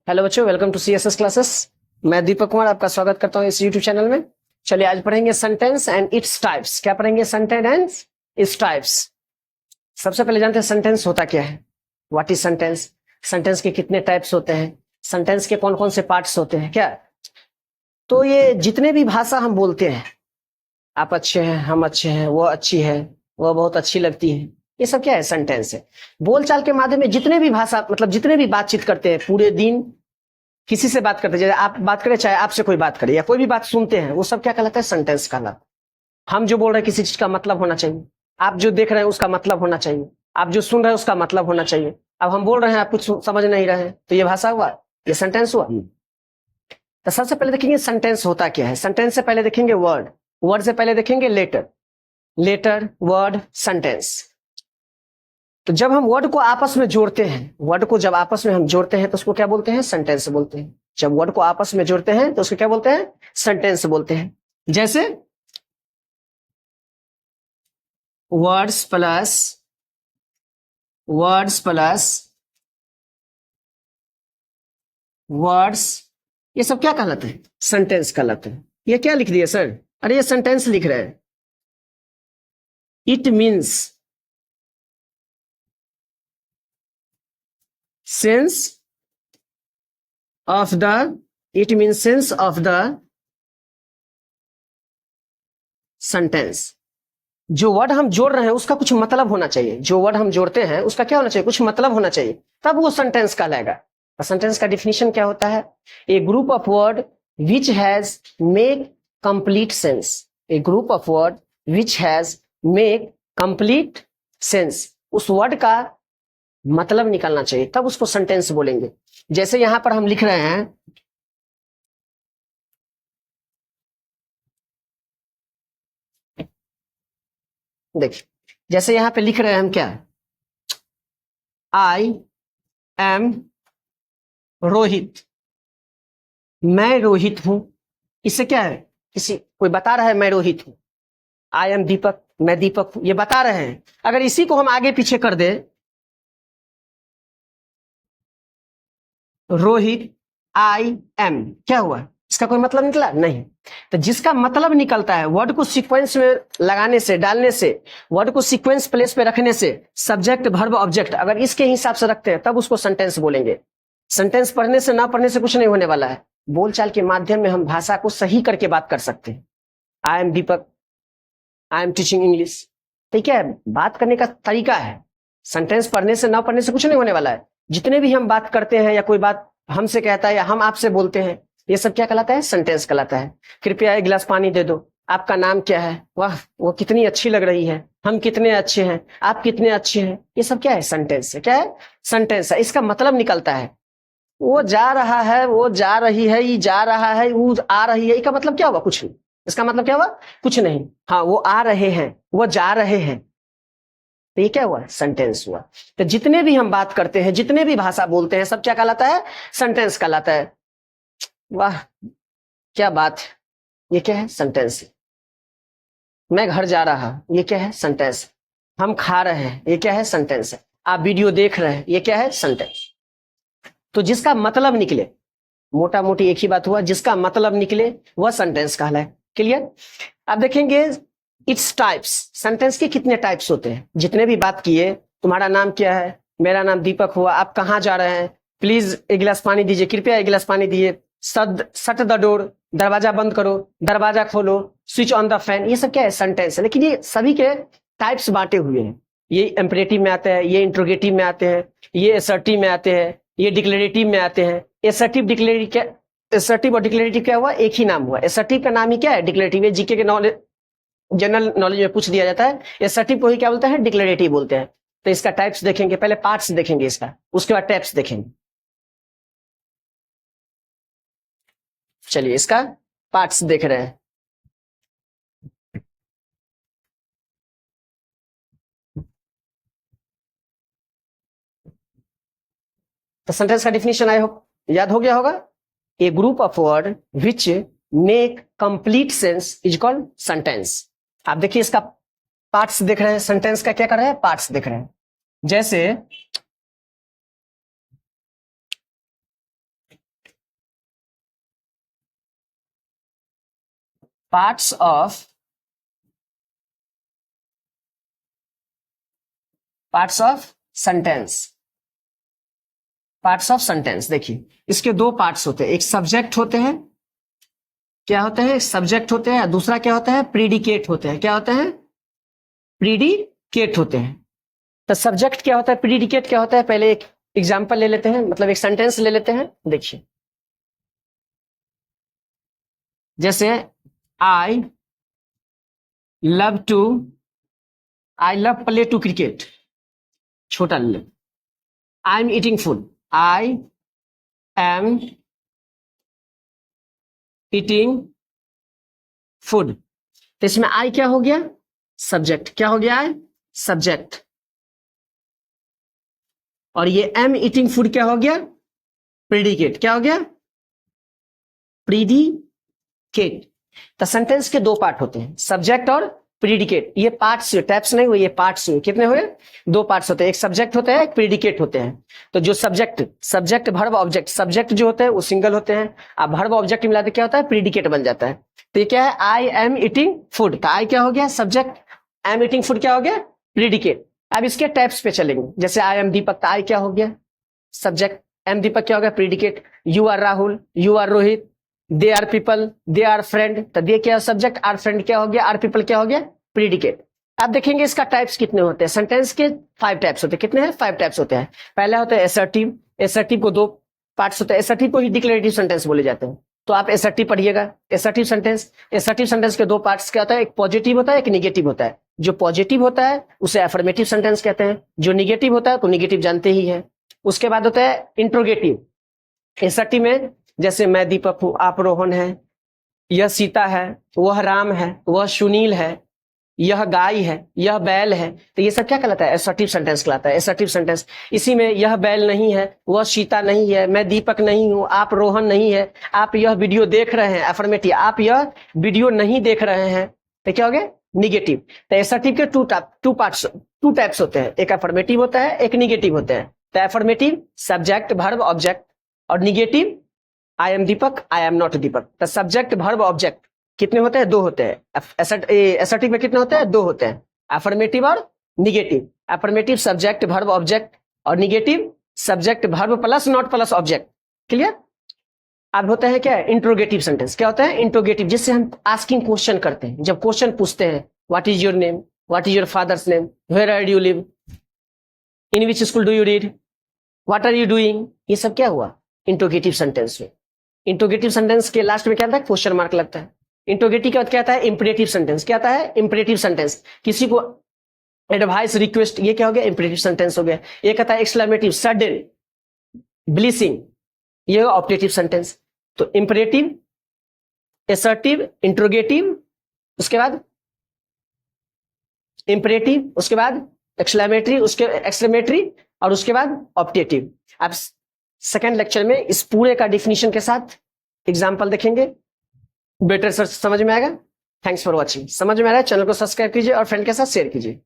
Hello बच्चों, welcome to CSS classes. मैं दीपक कुमार आपका स्वागत करता हूं इस यूट्यूब चैनल में। चलिए आज पढ़ेंगे सेंटेंस एंड इट्स टाइप्स। क्या पढ़ेंगे? Sentence and its types. सबसे पहले जानते हैं सेंटेंस होता क्या है। What is sentence? सेंटेंस के कितने टाइप्स होते हैं? सेंटेंस के कौन कौन से पार्ट्स होते हैं? क्या तो ये जितने भी भाषा हम बोलते हैं, आप अच्छे हैं, हम अच्छे हैं, वो अच्छी है, वो बहुत अच्छी लगती है, ये सब क्या है? सेंटेंस है। बोलचाल के माध्यम में जितने भी भाषा मतलब जितने भी बातचीत करते हैं पूरे दिन, किसी से बात करते हैं, जैसे आप बात करें, चाहे आपसे कोई बात करे या कोई भी बात सुनते हैं, वो सब क्या कहलाता है? सेंटेंस कहलाता है। हम जो बोल रहे हैं किसी चीज का मतलब होना चाहिए, आप जो देख रहे हैं उसका मतलब होना चाहिए, आप जो सुन रहे हैं उसका मतलब होना चाहिए। अब हम बोल रहे हैं, आप कुछ समझ नहीं रहे हैं, तो ये भाषा हुआ, ये सेंटेंस हुआ। तो सबसे पहले देखेंगे सेंटेंस होता क्या है। सेंटेंस से पहले देखेंगे वर्ड, वर्ड से पहले देखेंगे लेटर, लेटर वर्ड सेंटेंस। तो जब हम वर्ड को आपस में जोड़ते हैं, वर्ड को जब आपस में हम जोड़ते हैं तो उसको क्या बोलते हैं? सेंटेंस बोलते हैं। जब वर्ड को आपस में जोड़ते हैं तो उसको क्या बोलते हैं? सेंटेंस बोलते हैं। जैसे words plus words plus words, ये सब क्या कहलाते हैं? सेंटेंस कहलाते हैं। ये क्या लिख दिया सर? अरे ये सेंटेंस लिख रहे हैं। It means sense of the, it means sense of the sentence. जो वर्ड हम जोड़ रहे हैं उसका कुछ मतलब होना चाहिए। जो वर्ड हम जोड़ते हैं उसका क्या होना चाहिए? कुछ मतलब होना चाहिए, तब वो सेंटेंस कहलाएगा। और सेंटेंस का डिफिनेशन क्या होता है? A group of word which has make complete sense. A group of word which has make complete sense. उस वर्ड का मतलब निकलना चाहिए, तब उसको सेंटेंस बोलेंगे। जैसे यहां पर हम लिख रहे हैं, देखिए जैसे यहां पे लिख रहे हैं हम, क्या? आई एम रोहित, मैं रोहित हूं। इससे क्या है? किसी कोई बता रहा है मैं रोहित हूं। आई एम दीपक, मैं दीपक हूं, ये बता रहे हैं। अगर इसी को हम आगे पीछे कर दे, रोहित आई एम, क्या हुआ? इसका कोई मतलब निकला नहीं। तो जिसका मतलब निकलता है, वर्ड को सीक्वेंस में लगाने से, डालने से, वर्ड को सीक्वेंस प्लेस पे रखने से, सब्जेक्ट वर्ब ऑब्जेक्ट अगर इसके हिसाब से रखते हैं तब उसको सेंटेंस बोलेंगे। सेंटेंस पढ़ने से ना पढ़ने से कुछ नहीं होने वाला है। बोलचाल के माध्यम में हम भाषा को सही करके बात कर सकते हैं। आई am Deepak, I am teaching English. ठीक है, बात करने का तरीका है। सेंटेंस पढ़ने से ना पढ़ने से कुछ नहीं होने वाला है। जितने भी हम बात करते हैं या कोई बात हमसे कहता है या हम आपसे बोलते हैं, ये सब क्या कहलाता है? सेंटेंस कहलाता है। कृपया एक गिलास पानी दे दो, आपका नाम क्या है, वाह वो कितनी अच्छी लग रही है, हम कितने अच्छे हैं, आप कितने अच्छे हैं, ये सब क्या है? सेंटेंस है। क्या है? सेंटेंस है। इसका मतलब निकलता है। वो जा रहा है, वो जा रही है, ये जा रहा है, वो आ रही है, इसका मतलब क्या हुआ? कुछ नहीं। इसका मतलब क्या हुआ? कुछ नहीं। हाँ, वो आ रहे हैं, वो जा रहे हैं, तो ये क्या हुआ? सेंटेंस हुआ। तो जितने भी हम बात करते हैं, जितने भी भाषा बोलते हैं, सब क्या कहलाता है? सेंटेंस कहलाता है। वाह क्या बात है, ये क्या है? सेंटेंस है। मैं घर जा रहा हूं, ये क्या है? सेंटेंस। हम खा रहे हैं, ये क्या है? सेंटेंस है। आप वीडियो देख रहे हैं, ये क्या है? सेंटेंस। तो जिसका मतलब निकले, मोटा मोटी एक ही बात हुआ, जिसका मतलब निकले वह सेंटेंस कहलाए। क्लियर? अब देखेंगे इट्स टाइप्स। सेंटेंस के कितने टाइप्स होते हैं? जितने भी बात किए, तुम्हारा नाम क्या है, मेरा नाम दीपक हुआ, आप कहाँ जा रहे हैं, प्लीज एक गिलास पानी दीजिए, कृपया एक गिलास पानी दीजिए, शट द डोर, दरवाजा बंद करो, दरवाजा खोलो, स्विच ऑन द फैन, ये सब क्या है? सेंटेंस है। लेकिन ये सभी के टाइप्स बांटे हुए हैं। ये इंपरेटिव में आते हैं, ये इंट्रोगेटिव में आते हैं, ये असर्टिव में आते हैं, ये डिक्लेरेटिव में आते हैं। एसर्टिव डिक्लेरेटिव क्या? एसर्टिव और डिक्लेरेटिव क्या हुआ? एक ही नाम हुआ। एसर्टिव का नाम ही क्या है? डिक्लेरेटिव। ये जीके के नॉलेज, जनरल नॉलेज में पूछ दिया जाता है। एसर्टिव को ही क्या बोलते हैं? डिक्लेरेटिव बोलते हैं। तो इसका टाइप्स देखेंगे, पहले पार्ट्स देखेंगे इसका, उसके बाद टाइप्स देखेंगे। चलिए इसका पार्ट्स देख रहे हैं। तो सेंटेंस का डिफिनेशन आया हो, याद हो गया होगा। A group of word which make complete sense is called sentence. आप देखिए इसका पार्ट्स देख रहे हैं, सेंटेंस का क्या कर रहे हैं? पार्ट्स देख रहे हैं। जैसे parts of sentence. Parts of sentence देखिए, इसके दो पार्ट्स होते हैं, एक सब्जेक्ट होते हैं, क्या होते हैं, सब्जेक्ट होते हैं, दूसरा क्या होता है, प्रीडिकेट होते हैं। क्या होते हैं, प्रीडिकेट होते हैं। तो सब्जेक्ट क्या होता है, प्रीडिकेट क्या होता है, पहले एक एग्जांपल ले लेते हैं, मतलब एक सेंटेंस ले लेते हैं। देखिए जैसे I love play to cricket, छोटा ले, I am eating food, I am eating food. तो इसमें आई क्या हो गया, सब्जेक्ट। क्या हो गया, आई सब्जेक्ट। और ये एम ईटिंग फूड क्या हो गया, प्रीडिकेट। क्या हो गया, प्रीडिकेट। तो सेंटेंस के दो पार्ट होते हैं, सब्जेक्ट और प्रीडिकेट। ये पार्ट्स, टाइप्स नहीं हुए, ये पार्ट्स हुए। कितने हुए, दो पार्ट्स होते हैं, एक सब्जेक्ट होता है, एक प्रीडिकेट होते हैं। तो जो सब्जेक्ट वर्ब ऑब्जेक्ट, सब्जेक्ट जो होते हैं वो सिंगल होते हैं, अब वर्ब ऑब्जेक्ट मिलाते क्या होता है, प्रीडिकेट बन जाता है। तो ये क्या है, आई एम ईटिंग फूड, तो आई क्या हो गया, सब्जेक्ट, एम ईटिंग फूड क्या हो गया, प्रीडिकेट। अब इसके टाइप्स पे चलेंगे, जैसे आई एम दीपक, आई क्या हो गया, सब्जेक्ट, एम दीपक क्या हो गया, predicate. You are Rahul, you are Rohit, they are people, they are friend, तो दे क्या सब्जेक्ट, आर फ्रेंड क्या हो गया, आर पीपल क्या हो गया, प्रीडिकेट। आप देखेंगे इसका टाइप्स कितने होते हैं, सेंटेंस के 5 टाइप्स होते हैं। कितने हैं, 5 टाइप्स होते हैं। पहला होता है एसर्टिव, एसर्टिव को 2 पार्ट्स होते हैं, एसर्टिव को ही डिक्लेरेटिव सेंटेंस बोले जाते हैं। तो आप एसर्टिव पढ़िएगा, एसर्टिव सेंटेंस के 2 पार्ट्स क्या होता है, एक पॉजिटिव होता है, एक निगेटिव होता है। जो पॉजिटिव होता है उसे अफर्मेटिव सेंटेंस कहते हैं, जो निगेटिव होता है तो निगेटिव जानते ही है। उसके बाद होता है इंट्रोगेटिव। एसर्टिव में जैसे मैं दीपक हूं, आप रोहन है, यह सीता है, वह राम है, वह सुनील है, यह गाय है, यह बैल है, तो ये सब क्या कहलाता है, असर्टिव सेंटेंस कहलाता है, असर्टिव सेंटेंस। इसी में यह बैल नहीं है, वह सीता नहीं है, मैं दीपक नहीं हूं, आप रोहन नहीं है, आप यह वीडियो देख रहे हैं, अफर्मेटिव, आप यह वीडियो नहीं देख रहे हैं, तो क्या हो गया, निगेटिव। तो असर्टिव के 2 टाइप्स होते हैं, एक अफर्मेटिव होता है, एक निगेटिव होता है। तो अफर्मेटिव सब्जेक्ट वर्ब ऑब्जेक्ट, और negative I am Deepak, I am not Deepak. तो सब्जेक्ट वर्ब ऑब्जेक्ट कितने होते हैं, 2 होते हैं। असर्टिव में कितने होते हैं, 2 होते हैं, अफर्मेटिव और negative. Affirmative subject verb object, और negative subject verb plus not plus object. Clear. अब होता है क्या, इंट्रोगेटिव सेंटेंस। क्या होता है, इंट्रोगेटिव, जिससे हम आस्किंग क्वेश्चन करते हैं, जब क्वेश्चन पूछते हैं, what is your name, what is your father's name, where are you live, in which school do you read, what are you doing, ये सब क्या हुआ, इंट्रोगेटिव सेंटेंस में। इंट्रोगेटिव सेंटेंस के लास्ट में क्या आता है, क्वेश्चन मार्क लगता है। इंट्रोगेटिव के बाद क्या आता है, इंपरेटिव सेंटेंस। क्या आता है, इंपरेटिव सेंटेंस, किसी को एडवाइस, रिक्वेस्ट, ये क्या हो गया, इंपरेटिव सेंटेंस हो गया। एक आता है एक्सक्लेमेटिव, सडन, ब्लिसिंग, ये ऑप्टेटिव सेंटेंस। तो इंपरेटिव, असर्टिव, इंट्रोगेटिव, उसके बाद इंपरेटिव, उसके बाद एक्सक्लेमेटरी, और उसके बाद ऑप्टेटिव। अब सेकेंड लेक्चर में इस पूरे का डिफिनीशन के साथ एग्जाम्पल देखेंगे, बेटर समझ में आएगा। Thanks for watching. समझ में आ रहा है, चैनल को सब्सक्राइब कीजिए और फ्रेंड के साथ शेयर कीजिए।